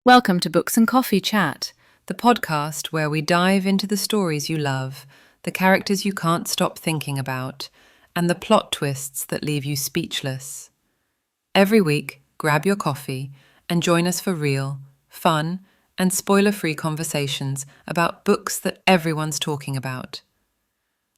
Welcome to Books and Coffee Chat, the podcast where we dive into the stories you love, the characters you can't stop thinking about, and the plot twists that leave you speechless. Every week, grab your coffee and join us for real, fun, and spoiler-free conversations about books that everyone's talking about.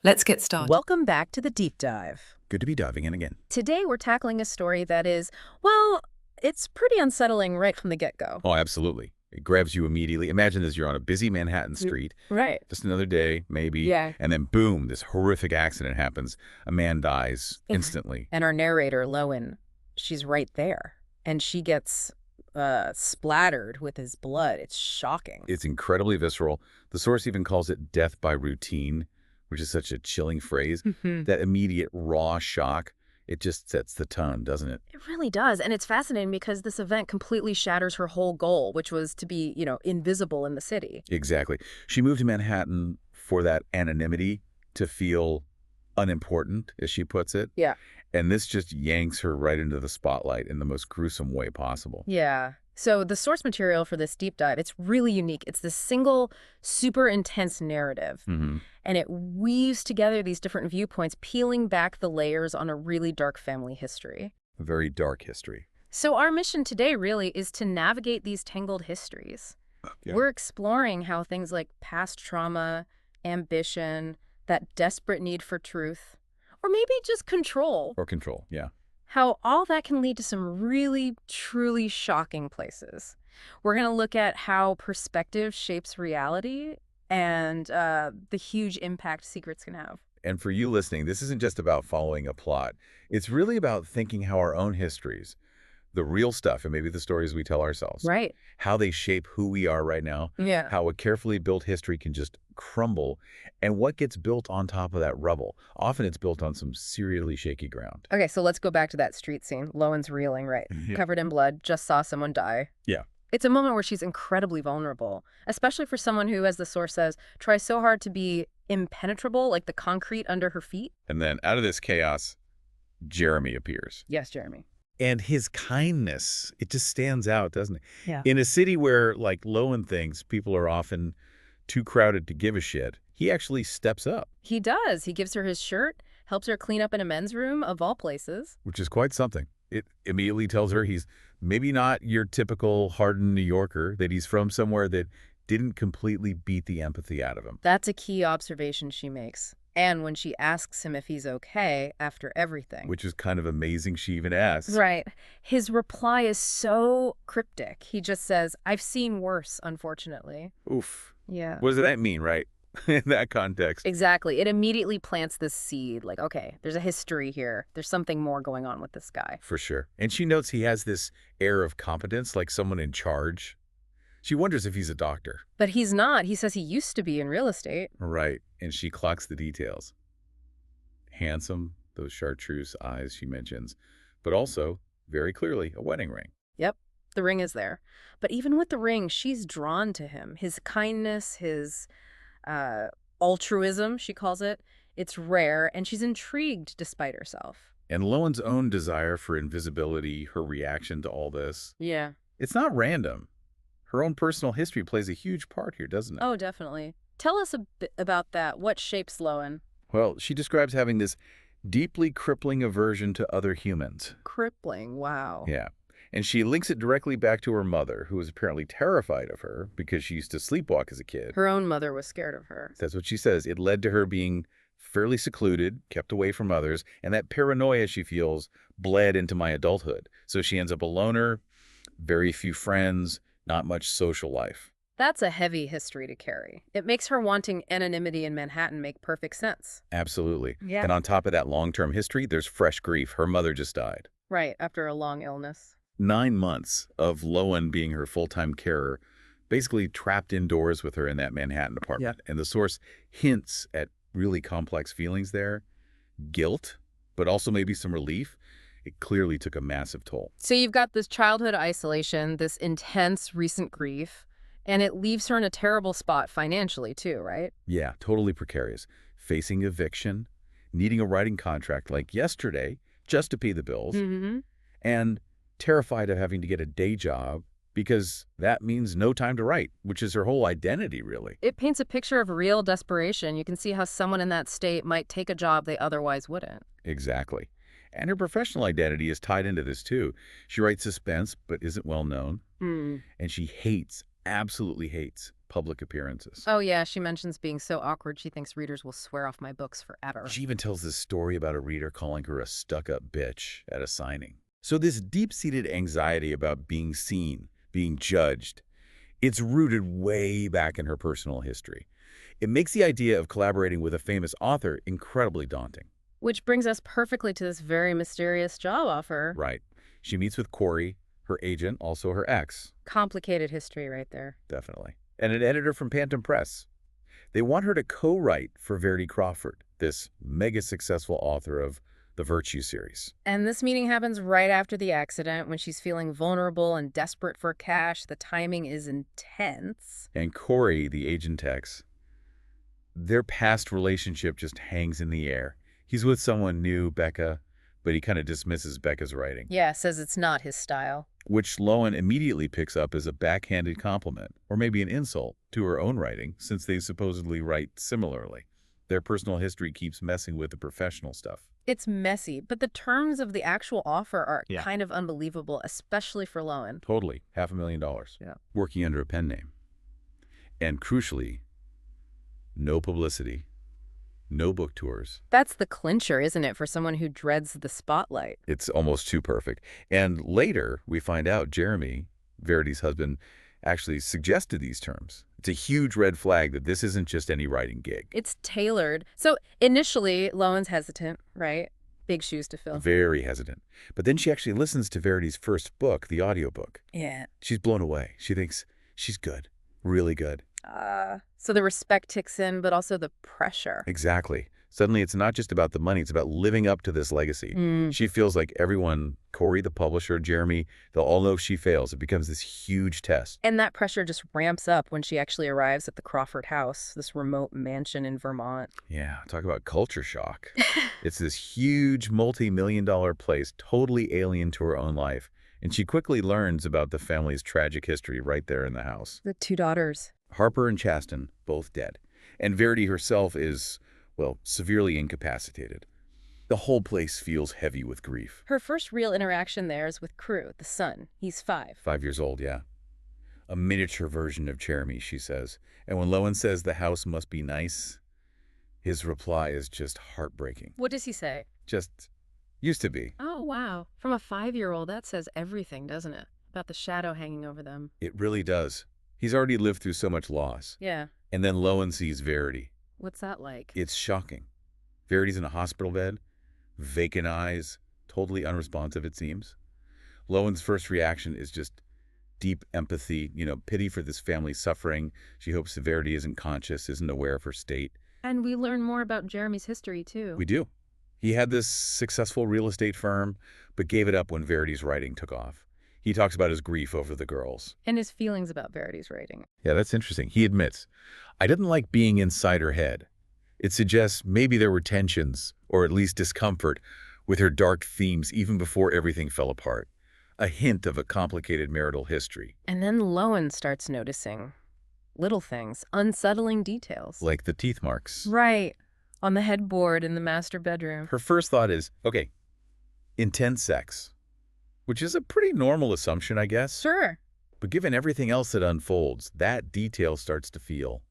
Let's get started. Welcome back to the Deep Dive. Good to be diving in again. Today we're tackling a story that is, well, it's pretty unsettling right from the get-go. Oh, absolutely. It grabs you immediately. Imagine this, you're on a busy Manhattan street. Right. Just another day, maybe. Yeah. And then boom, this horrific accident happens. A man dies instantly. And our narrator, Lowen, she's right there. And she gets splattered with his blood. It's shocking. It's incredibly visceral. The source even calls it death by routine, which is such a chilling phrase. That immediate raw shock, it just sets the tone, doesn't it? It really does. And it's fascinating because this event completely shatters her whole goal, which was to be, invisible in the city. Exactly. She moved to Manhattan for that anonymity, to feel unimportant, as she puts it. Yeah. And this just yanks her right into the spotlight in the most gruesome way possible. Yeah. So the source material for this deep dive, it's really unique. It's this single, super intense narrative. And it weaves together these different viewpoints, peeling back the layers on a really dark family history. A very dark history. So our mission today really is to navigate these tangled histories. Yeah. We're exploring how things like past trauma, ambition, that desperate need for truth, or maybe just control, Or control, yeah. how all that can lead to some really, truly shocking places. We're going to look at how perspective shapes reality and the huge impact secrets can have. And for you listening, this isn't just about following a plot. It's really about thinking how our own histories, the real stuff, and maybe the stories we tell ourselves, Right. how they shape who we are right now, Yeah. how a carefully built history can just crumble, and what gets built on top of that rubble. Often it's built on some seriously shaky ground. Okay, so let's go back to that street scene. Lowen's reeling, right? Yeah. Covered in blood, just saw someone die. Yeah. It's a moment where she's incredibly vulnerable, especially for someone who, as the source says, tries so hard to be impenetrable, like the concrete under her feet. And then out of this chaos, Jeremy appears. Yes, Jeremy. And his kindness, it just stands out, doesn't it? Yeah. In a city where, like Lowen thinks, people are often too crowded to give a shit, he actually steps up, He does. He gives her his shirt, helps her clean up in a men's room, of all places. which is quite something. It immediately tells her he's maybe not your typical hardened New Yorker, that he's from somewhere that didn't completely beat the empathy out of him. That's a key observation she makes. And when she asks him if he's okay after everything. Which is kind of amazing she even asks. Right. His reply is so cryptic. He just says, "I've seen worse, unfortunately." Oof. Yeah. What does that mean, right? In that context. Exactly. It immediately plants this seed, like, okay, there's a history here. There's something more going on with this guy. For sure. And she notes he has this air of competence, like someone in charge. She wonders if he's a doctor. But he's not. He says he used to be in real estate. Right. And she clocks the details. Handsome, those chartreuse eyes she mentions, but also, very clearly, a wedding ring. Yep, the ring is there. But even with the ring, she's drawn to him. His kindness, his altruism, she calls it. It's rare, and she's intrigued despite herself. And Lowen's own desire for invisibility, her reaction to all this, Yeah. it's not random. Her own personal history plays a huge part here, doesn't it? Oh, definitely. Tell us a bit about that. What shapes Lowen? Well, she describes having this deeply crippling aversion to other humans. Crippling. Wow. Yeah. And she links it directly back to her mother, who was apparently terrified of her because she used to sleepwalk as a kid. Her own mother was scared of her. That's what she says. It led to her being fairly secluded, kept away from others, and that paranoia she feels bled into my adulthood. So she ends up a loner, very few friends, not much social life. That's a heavy history to carry. It makes her wanting anonymity in Manhattan make perfect sense. Absolutely. Yeah. And on top of that long-term history, there's fresh grief. Her mother just died. Right, after a long illness. 9 months of Lowen being her full-time carer, basically trapped indoors with her in that Manhattan apartment. And the source hints at really complex feelings there. Guilt, but also maybe some relief. It clearly took a massive toll. So you've got this childhood isolation, this intense recent grief, and it leaves her in a terrible spot financially too, right? Yeah, totally precarious. Facing eviction, needing a writing contract like yesterday just to pay the bills, Mm-hmm. and terrified of having to get a day job because that means no time to write, which is her whole identity, really. It paints a picture of real desperation. You can see how someone in that state might take a job they otherwise wouldn't. Exactly. And her professional identity is tied into this, too. She writes suspense, but isn't well known. And she hates, absolutely hates, public appearances. Oh, yeah, she mentions being so awkward she thinks readers will swear off my books forever. She even tells this story about a reader calling her a stuck-up bitch at a signing. So this deep-seated anxiety about being seen, being judged, it's rooted way back in her personal history. It makes the idea of collaborating with a famous author incredibly daunting. Which brings us perfectly to this very mysterious job offer. Right. She meets with Corey, her agent, also her ex. Complicated history right there. Definitely. And an editor from Pantom Press. They want her to co-write for Verity Crawford, this mega successful author of the Virtue series. And this meeting happens right after the accident, when she's feeling vulnerable and desperate for cash. The timing is intense. And Corey, the agent ex, their past relationship just hangs in the air. He's with someone new, Becca, but he kind of dismisses Becca's writing. Yeah, says it's not his style. Which Lowen immediately picks up as a backhanded compliment, or maybe an insult, to her own writing, since they supposedly write similarly. Their personal history keeps messing with the professional stuff. It's messy, but the terms of the actual offer are kind of unbelievable, especially for Lowen. Totally. $500,000. Yeah. Working under a pen name. And crucially, no publicity. No book tours. That's the clincher, isn't it, for someone who dreads the spotlight? It's almost too perfect. And later, we find out Jeremy, Verity's husband, actually suggested these terms. It's a huge red flag that this isn't just any writing gig. It's tailored. So initially, Lowen's hesitant, right? Big shoes to fill. Very hesitant. But then she actually listens to Verity's first book, the audiobook. Yeah. She's blown away. She thinks she's good, really good. So the respect ticks in, but also the pressure. Exactly. Suddenly, it's not just about the money. It's about living up to this legacy. She feels like everyone, Corey, the publisher, Jeremy, they'll all know if she fails. It becomes this huge test. And that pressure just ramps up when she actually arrives at the Crawford house, this remote mansion in Vermont. Yeah, talk about culture shock. It's this huge multi-million-dollar place, totally alien to her own life. And she quickly learns about the family's tragic history right there in the house. The two daughters. Harper and Chasten, both dead. And Verity herself is, well, severely incapacitated. The whole place feels heavy with grief. Her first real interaction there is with Crew, the son. He's 5. 5 years old, yeah. A miniature version of Jeremy, she says. And when Lowen says the house must be nice, his reply is just heartbreaking. What does he say? Just used to be. Oh, wow. From a 5-year-old, that says everything, doesn't it? About the shadow hanging over them. It really does. He's already lived through so much loss. Yeah. And then Lowen sees Verity. What's that like? It's shocking. Verity's in a hospital bed, vacant eyes, totally unresponsive, it seems. Lowen's first reaction is just deep empathy, pity for this family's suffering. She hopes that Verity isn't conscious, isn't aware of her state. And we learn more about Jeremy's history, too. We do. He had this successful real estate firm, but gave it up when Verity's writing took off. He talks about his grief over the girls. And his feelings about Verity's writing. Yeah, that's interesting. He admits, I didn't like being inside her head. It suggests maybe there were tensions, or at least discomfort, with her dark themes even before everything fell apart. A hint of a complicated marital history. And then Lowen starts noticing little things, unsettling details. Like the teeth marks. Right. On the headboard in the master bedroom. Her first thought is, okay, intense sex. Which is a pretty normal assumption, I guess. Sure. But given everything else that unfolds, that detail starts to feel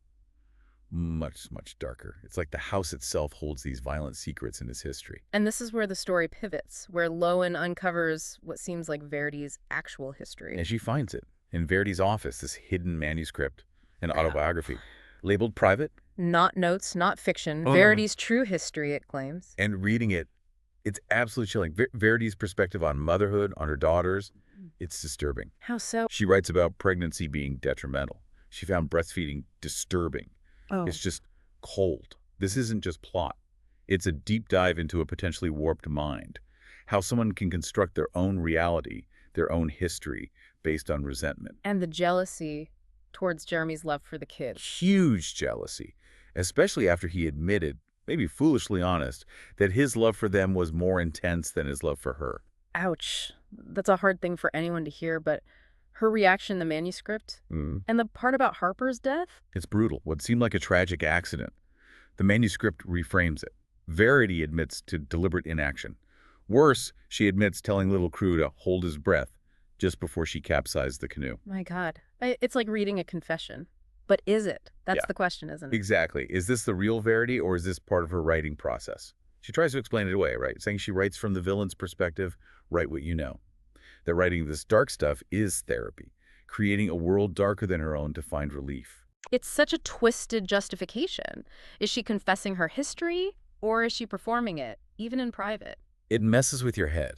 much, much darker. It's like the house itself holds these violent secrets in its history. And this is where the story pivots, where Lowen uncovers what seems like Verity's actual history. And she finds it in Verity's office, this hidden manuscript, an autobiography, labeled private. Not notes, not fiction. Verity's true history, it claims. And reading it, it's absolutely chilling. Verity's perspective on motherhood, on her daughters, it's disturbing. How so? She writes about pregnancy being detrimental. She found breastfeeding disturbing. Oh. It's just cold. This isn't just plot. It's a deep dive into a potentially warped mind. How someone can construct their own reality, their own history, based on resentment. And the jealousy towards Jeremy's love for the kid. Huge jealousy, especially after he admitted, maybe foolishly honest, that his love for them was more intense than his love for her. Ouch. That's a hard thing for anyone to hear, but Her reaction in the manuscript? Mm. And the part about Harper's death? It's brutal. What seemed like a tragic accident. The manuscript reframes it. Verity admits to deliberate inaction. Worse, she admits telling little Crew to hold his breath just before she capsized the canoe. My God. It's like reading a confession. But is it? That's Yeah. the question, isn't it? Exactly. Is this the real Verity, or is this part of her writing process? She tries to explain it away, right? Saying she writes from the villain's perspective, write what you know. That writing this dark stuff is therapy, creating a world darker than her own to find relief. It's such a twisted justification. Is she confessing her history, or is she performing it, even in private? It messes with your head.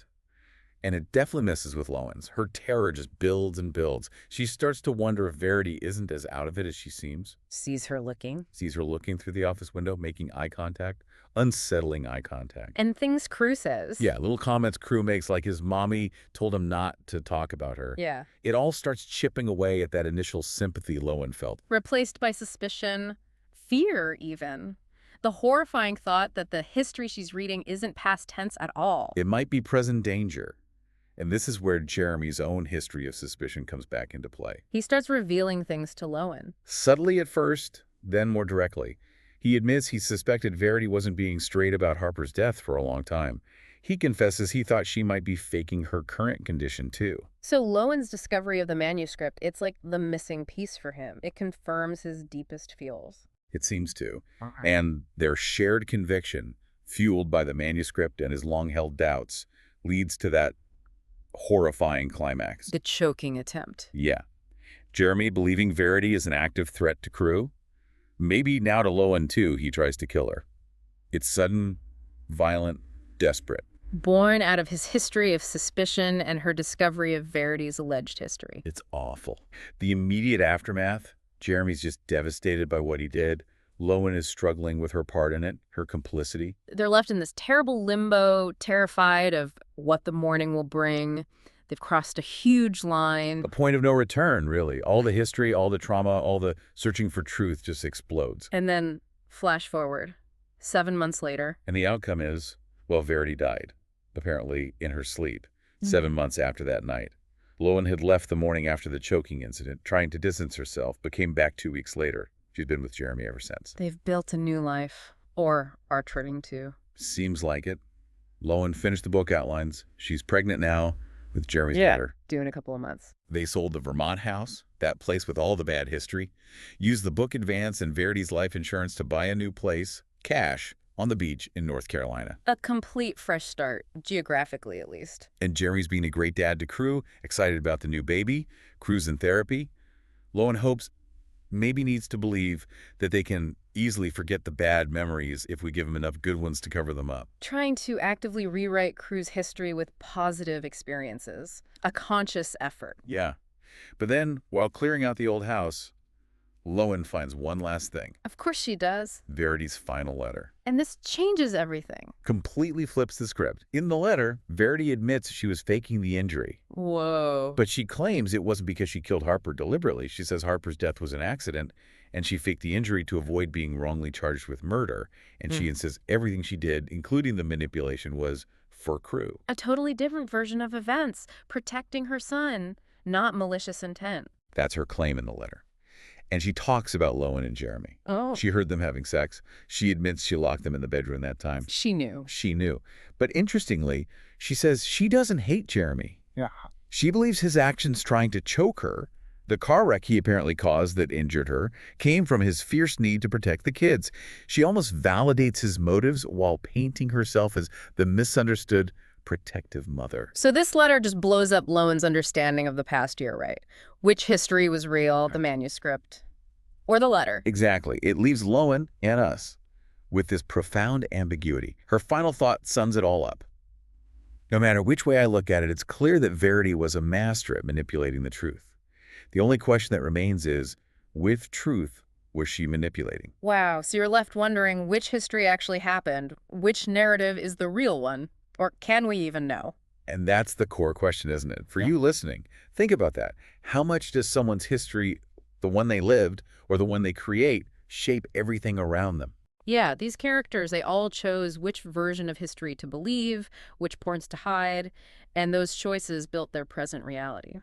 And it definitely messes with Lowen's. Her terror just builds and builds. She starts to wonder if Verity isn't as out of it as she seems. Sees her looking. Sees her looking through the office window, making eye contact, unsettling eye contact. And things Crew says. Yeah, little comments Crew makes, like his mommy told him not to talk about her. Yeah. It all starts chipping away at that initial sympathy Lowen felt. Replaced by suspicion, fear even. The horrifying thought that the history she's reading isn't past tense at all. It might be present danger. And this is where Jeremy's own history of suspicion comes back into play. He starts revealing things to Lowen. Subtly at first, then more directly. He admits he suspected Verity wasn't being straight about Harper's death for a long time. He confesses he thought she might be faking her current condition too. So Lowen's discovery of the manuscript, it's like the missing piece for him. It confirms his deepest feels. It seems to. And their shared conviction, fueled by the manuscript and his long-held doubts, leads to that horrifying climax. The choking attempt. Yeah. Jeremy believing Verity is an active threat to Crew. Maybe now to Lowen too, he tries to kill her. It's sudden, violent, desperate. Born out of his history of suspicion and her discovery of Verity's alleged history. It's awful. The immediate aftermath, Jeremy's just devastated by what he did. Lowen is struggling with her part in it, her complicity. They're left in this terrible limbo, terrified of what the morning will bring. They've crossed a huge line. A point of no return, really. All the history, all the trauma, all the searching for truth just explodes. And then, flash forward, 7 months later. And the outcome is, well, Verity died, apparently in her sleep, 7 months after that night. Lowen had left the morning after the choking incident, trying to distance herself, but came back 2 weeks later. She's been with Jeremy ever since. They've built a new life, or are trying to. Seems like it. Lowen finished the book outlines. She's pregnant now with Jeremy's daughter. Due in a couple of months. They sold the Vermont house, that place with all the bad history, used the book advance and Verity's life insurance to buy a new place, cash, on the beach in North Carolina. A complete fresh start, geographically at least. And Jeremy's being a great dad to Crew, excited about the new baby, Crew's in therapy. Lowen hopes, maybe needs to believe that they can easily forget the bad memories if we give them enough good ones to cover them up. Trying to actively rewrite Crew's history with positive experiences. A conscious effort. Yeah. But then, while clearing out the old house, Lowen finds one last thing. Of course she does. Verity's final letter. And this changes everything. Completely flips the script. In the letter, Verity admits she was faking the injury. Whoa. But she claims it wasn't because she killed Harper deliberately. She says Harper's death was an accident, and she faked the injury to avoid being wrongly charged with murder. And she insists everything she did, including the manipulation, was for Crew. A totally different version of events, protecting her son, not malicious intent. That's her claim in the letter. And she talks about Lowen and Jeremy. Oh. She heard them having sex. She admits she locked them in the bedroom that time. She knew. She knew. But interestingly, she says she doesn't hate Jeremy. Yeah. She believes his actions trying to choke her, the car wreck he apparently caused that injured her, came from his fierce need to protect the kids. She almost validates his motives while painting herself as the misunderstood, protective mother. So this letter just blows up Lowen's understanding of the past year, right? Which history was real, the manuscript, or the letter? Exactly. It leaves Lowen and us with this profound ambiguity. Her final thought sums it all up. No matter which way I look at it, it's clear that Verity was a master at manipulating the truth. The only question that remains is, which truth was she manipulating? Wow, so you're left wondering which history actually happened, which narrative is the real one, or can we even know? And that's the core question, isn't it? For you listening, think about that. How much does someone's history, the one they lived or the one they create, shape everything around them? Yeah, these characters, they all chose which version of history to believe, which points to hide, and those choices built their present reality.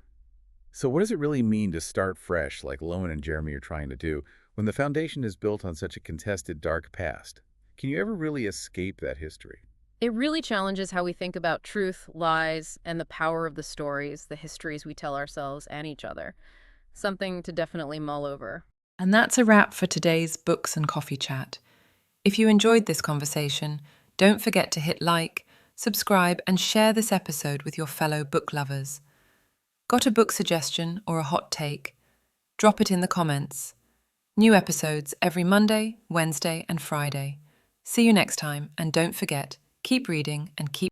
So what does it really mean to start fresh, like Lowen and Jeremy are trying to do, when the foundation is built on such a contested, dark past? Can you ever really escape that history? It really challenges how we think about truth, lies, and the power of the stories, the histories we tell ourselves and each other. Something to definitely mull over. And that's a wrap for today's Books and Coffee Chat. If you enjoyed this conversation, don't forget to hit like, subscribe, and share this episode with your fellow book lovers. Got a book suggestion or a hot take? Drop it in the comments. New episodes every Monday, Wednesday, and Friday. See you next time, and don't forget, keep reading and keep